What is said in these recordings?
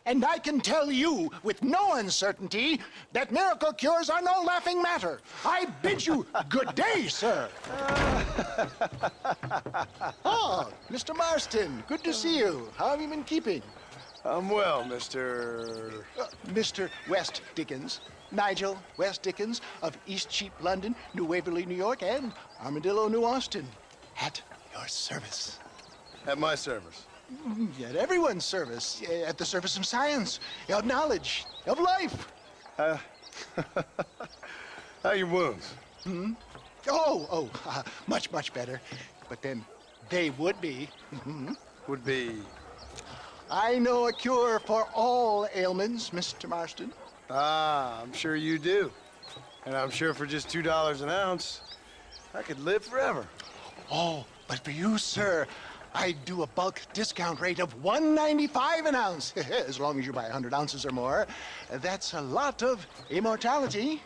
And I can tell you with no uncertainty that miracle cures are no laughing matter. I bid you good day, sir. Oh, Mr. Marston, good to see you. How have you been keeping? I'm well, Mr. Mr. West Dickens. Nigel West Dickens of East Cheap, London, New Waverly, New York, and Armadillo, New Austin. At your service. At my service. At everyone's service. At the service of science, of knowledge, of life. How are your wounds? Much, much better. But then they would be. Would be... I know a cure for all ailments, Mr. Marston. Ah, I'm sure you do. And I'm sure for just $2 an ounce, I could live forever. Oh, but for you, sir, I'd do a bulk discount rate of $1.95 an ounce, as long as you buy 100 ounces or more. That's a lot of immortality.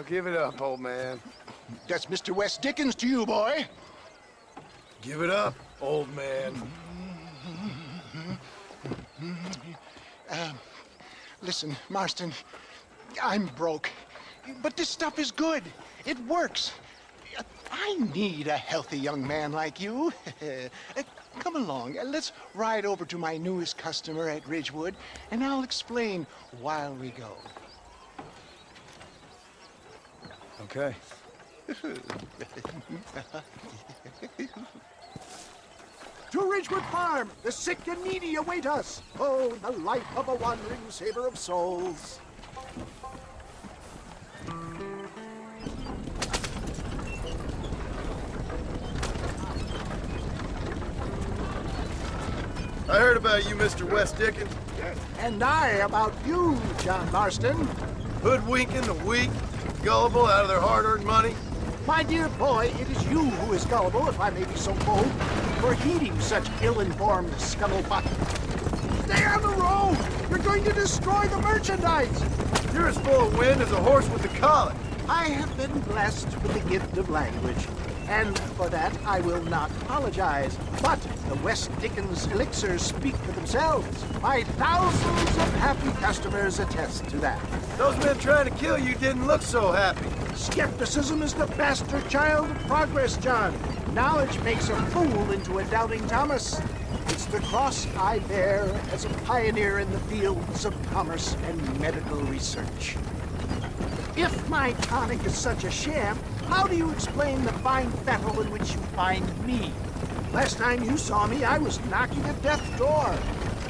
Give it up, old man. That's Mr. West Dickens to you, boy. Give it up, old man. Listen, Marston, I'm broke, but this stuff is good. It works. I need a healthy young man like you. Come along, let's ride over to my newest customer at Ridgewood, and I'll explain while we go. Okay. To Ridgewood Farm, the sick and needy await us. Oh, the life of a wandering saver of souls. I heard about you, Mr. West Dickens. And I about you, John Marston. Hoodwinking the weak, gullible out of their hard-earned money. My dear boy, it is you who is gullible, if I may be so bold, for heeding such ill-informed scuttlebutt. Stay on the road! You're going to destroy the merchandise! You're as full of wind as a horse with the colic. I have been blessed with the gift of language, and for that I will not apologize. But the West Dickens elixirs speak for themselves. My thousands of happy customers attest to that. Those men trying to kill you didn't look so happy. Skepticism is the bastard child of progress, John. Knowledge makes a fool into a doubting Thomas. It's the cross I bear as a pioneer in the fields of commerce and medical research. If my tonic is such a sham, how do you explain the fine fettle in which you find me? Last time you saw me, I was knocking at death's door.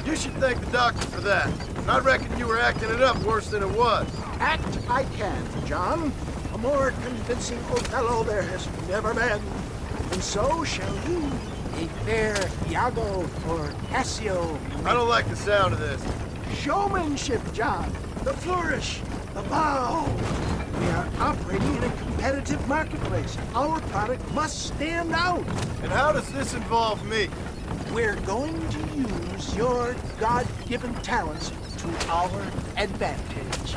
You should thank the doctor for that. I reckon you were acting it up worse than it was. Act I can, John. A more convincing Othello there has never been. And so shall you, a fair Iago or Cassio. I don't like the sound of this. Showmanship, John. The flourish, the bow. We are operating in a competitive marketplace. Our product must stand out. And how does this involve me? We're going to use your God-given talents to our advantage.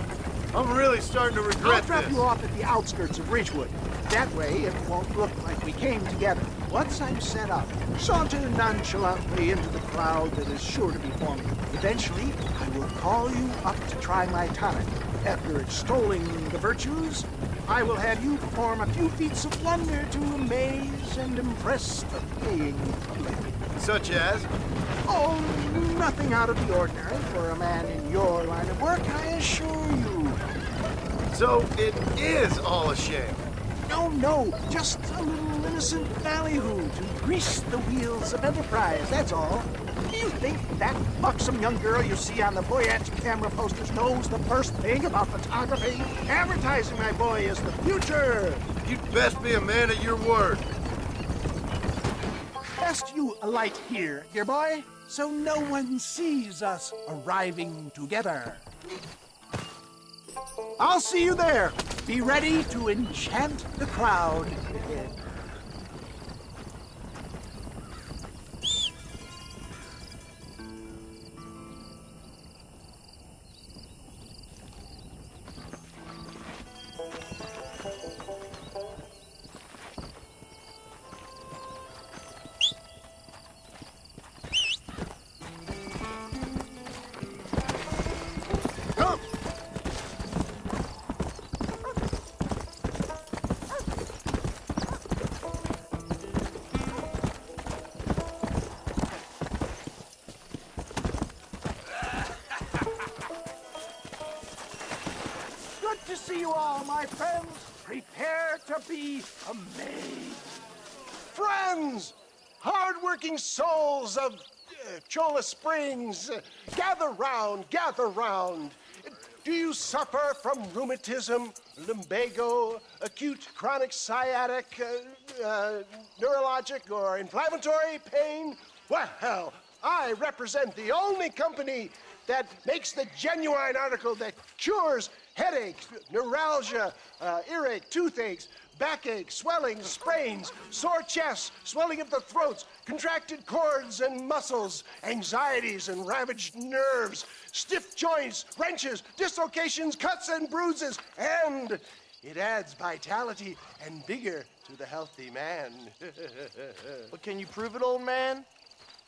I'm really starting to I'll regret drop this. you off at the outskirts of Ridgewood. That way, it won't look like we came together. Once I'm set up, saunter nonchalantly into the crowd that is sure to be forming. Eventually, I will call you up to try my tonic. After extolling the virtues, I will have you perform a few feats of wonder to amaze and impress the paying public. Such as? Oh, nothing out of the ordinary for a man in your line of work, I assure you. So it is all a sham. No, just a little innocent ballyhoo to grease the wheels of enterprise, that's all. Do you think that buxom young girl you see on the voyage camera posters knows the first thing about photography? Advertising, my boy, is the future. You'd best be a man of your word. Best you alight here, dear boy, so no one sees us arriving together. I'll see you there. Be ready to enchant the crowd ahead. see you all, my friends. Prepare to be amazed. Friends, hard-working souls of Cholla Springs, gather round, gather round. Do you suffer from rheumatism, lumbago, acute chronic sciatic, neurologic, or inflammatory pain? Well, I represent the only company that makes the genuine article that cures headaches, neuralgia, earache, toothaches, backache, swelling, sprains, sore chests, swelling of the throats, contracted cords and muscles, anxieties and ravaged nerves, stiff joints, wrenches, dislocations, cuts and bruises, and it adds vitality and vigor to the healthy man. But can you prove it, old man?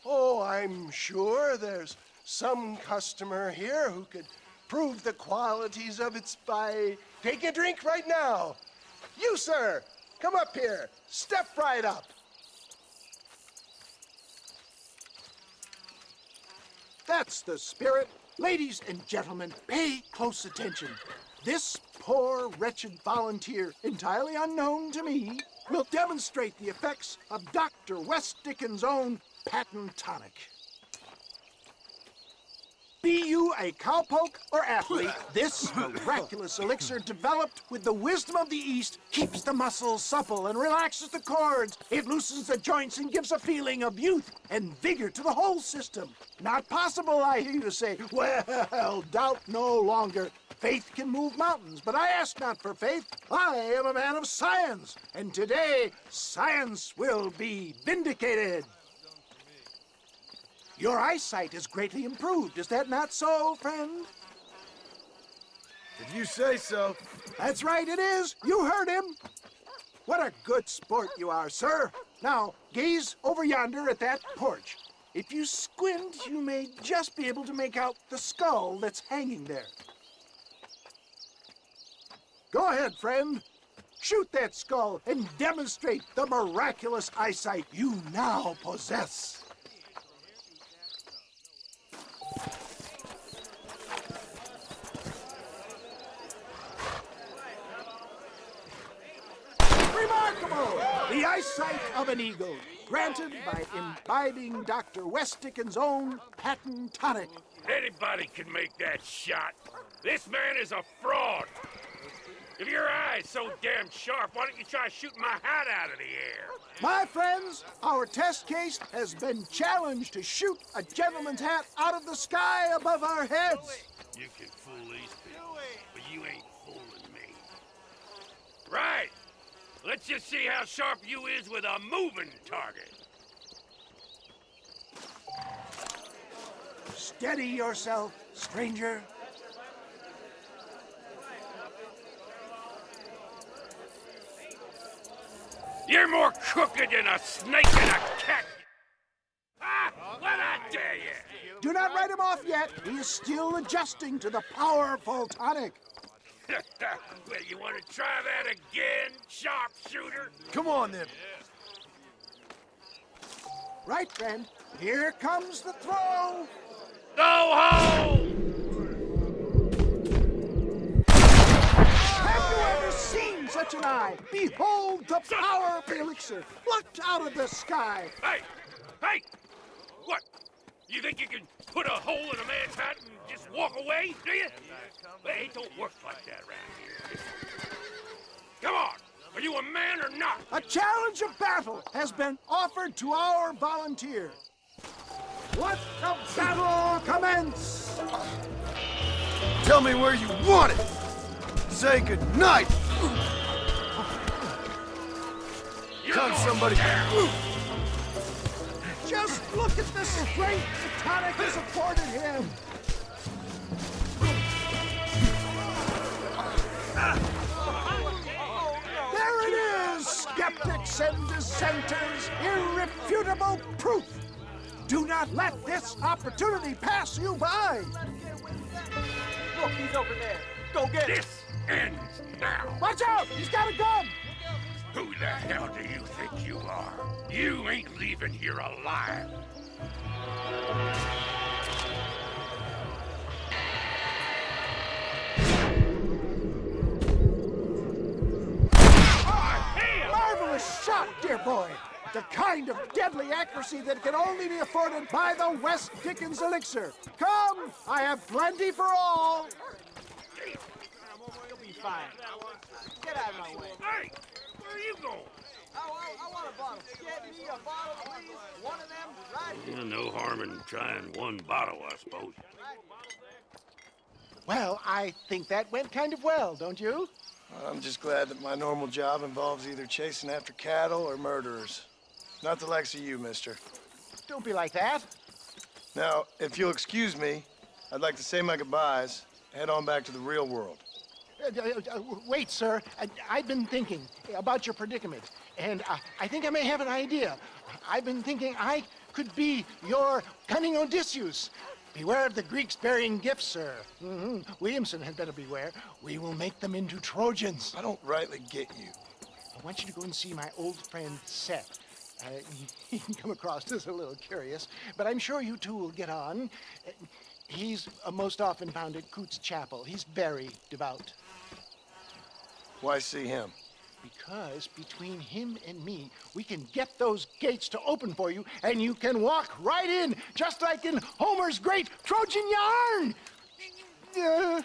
Oh, I'm sure there's some customer here who could prove the qualities of it by taking a drink right now. You, sir, come up here. Step right up. That's the spirit. Ladies and gentlemen, pay close attention. This poor, wretched volunteer, entirely unknown to me, will demonstrate the effects of Dr. West Dickens' own patent tonic. Be you a cowpoke or athlete, this miraculous elixir developed with the wisdom of the East keeps the muscles supple and relaxes the cords. It loosens the joints and gives a feeling of youth and vigor to the whole system. Not possible, I hear you say. Well, doubt no longer. Faith can move mountains, but I ask not for faith. I am a man of science, and today science will be vindicated. Your eyesight is greatly improved. Is that not so, friend? If you say so. That's right, it is. You heard him. What a good sport you are, sir. Now, gaze over yonder at that porch. If you squint, you may just be able to make out the skull that's hanging there. Go ahead, friend. Shoot that skull and demonstrate the miraculous eyesight you now possess. Remarkable! The eyesight of an eagle, granted by imbibing Dr. West Dickens' own patent tonic. Anybody can make that shot. This man is a fraud. If your eye's so damn sharp, why don't you try shooting my hat out of the air? My friends, our test case has been challenged to shoot a gentleman's hat out of the sky above our heads. You can fool these people, but you ain't fooling me. Right. Let's just see how sharp you is with a moving target. Steady yourself, stranger. You're more crooked than a snake and a cat. Ah, what I dare you? Do not write him off yet. He is still adjusting to the powerful tonic. Well, you want to try that again, sharpshooter? Come on, then. Right, friend. Here comes the throw. Go home! Have you ever seen such an eye? Behold the power of the elixir, plucked out of the sky. Hey! Hey! What? You think you can put a hole in a man's hat and just walk away, do you? Well, it don't work like that around here. Come on! Are you a man or not? A challenge of battle has been offered to our volunteer. Let the battle commence! Tell me where you want it. Say goodnight. Come, somebody. Just look at the strength the tonic has afforded him. There it is, skeptics and dissenters, irrefutable proof. Do not let this opportunity pass you by. Look, he's over there. Go get him. This ends now. Watch out, he's got a gun. Who the hell do you think you are? You ain't leaving here alive. The kind of deadly accuracy that can only be afforded by the West Dickens elixir. Come, I have plenty for all. You'll be fine. Get out of my way. Hey, where are you going? I want a bottle. Get me a bottle, please. One of them, right? Yeah, no harm in trying one bottle, I suppose. Well, I think that went kind of well, don't you? I'm just glad that my normal job involves either chasing after cattle or murderers. Not the likes of you, mister. Don't be like that. Now, if you'll excuse me, I'd like to say my goodbyes, head on back to the real world. Wait, sir. I've been thinking about your predicament, and I think I may have an idea. I've been thinking I could be your cunning Odysseus. Beware of the Greeks burying gifts, sir. Williamson had better beware. We will make them into Trojans. I don't rightly get you. I want you to go and see my old friend Seth. He can come across as a little curious, but I'm sure you two will get on. He's most often found at Coots Chapel. He's very devout. Why see him? Because between him and me, we can get those gates to open for you, and you can walk right in, just like in Homer's great Trojan yarn!